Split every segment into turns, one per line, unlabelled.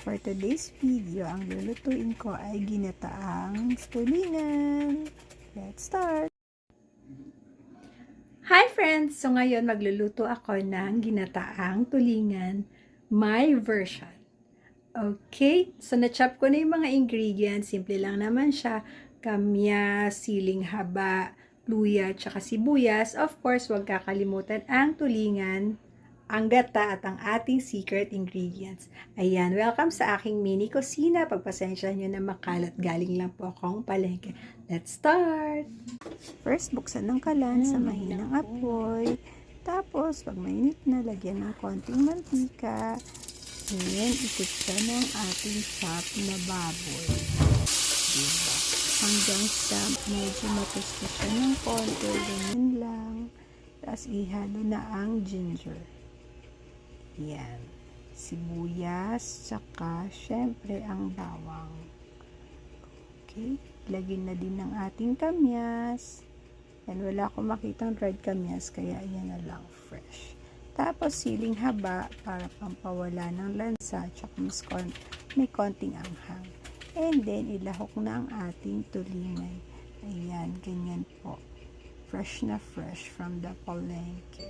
For today's video, ang lulutuin ko ay ginataang tulingan. Let's start! Hi friends! So ngayon magluluto ako ng ginataang tulingan, my version. Okay, so na-chop ko na yung mga ingredients. Simple lang naman siya. Kamyas, siling haba, luya, tsaka sibuyas. Of course, huwag kakalimutan ang tulingan, ang gata at ang ating secret ingredients. Ayan, welcome sa aking mini kusina. Pagpasensya nyo na makalat, galing lang po akong palengke. Let's start! First, buksan ng kalan sa mahinang apoy. Tapos, pag mainit na, lagyan ng konting mantika. Ayan, ikutsa ng ating chop na baboy. Diba? Hanggang sa medyo matusto siya ng konti, ganyan lang. Tapos, ihalo na ang ginger. Yan. Sibuyas, tsaka syempre ang bawang. Okay. Lagyan na din ng ating kamyas. Yan, wala akong makitang dried kamyas, kaya yan na lang fresh. Tapos siling haba para pampawala ng lansa, tsaka may konting anghang. And then, ilahok na ang ating tulingan. Ayan, ganyan po. Fresh na fresh from the palengke.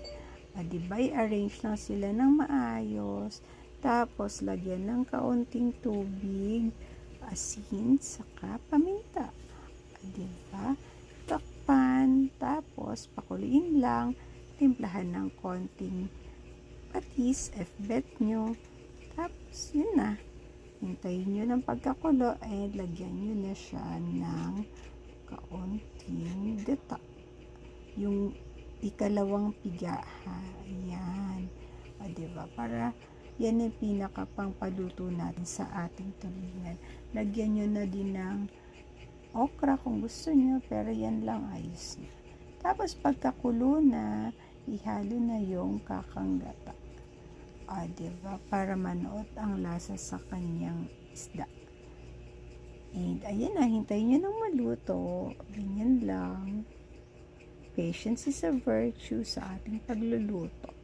Diba, i-arrange lang sila ng maayos. Tapos, lagyan ng kaunting tubig, asin, saka paminta. Diba? Takpan. Tapos, pakuliin lang. Timplahan ng konting patis, bet nyo. Tapos, yun na. Hintayin nyo ng pagkakulo and lagyan nyo na siya ng kaunting gata. Yung ikalawang piga, ha? Ayan. Diba? Para yan ang pinakapang paluto natin sa ating tulingan. Lagyan nyo na din ng okra kung gusto nyo, pero yan lang ayos na. Tapos pagkakulo na, ihalo na yung kakanggata. Diba? Para manood ang lasa sa kanyang isda. And ayan na, hintayin nyo ng maluto. Ganyan lang. Patience is a virtue sa ating pagluluto.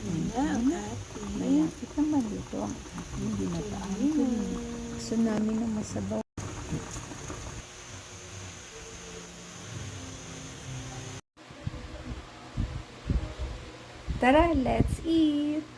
Ayan na, malapit na maluto ang ating ginataang tulingan. Gusto namin ng masabaw. Tara, let's eat!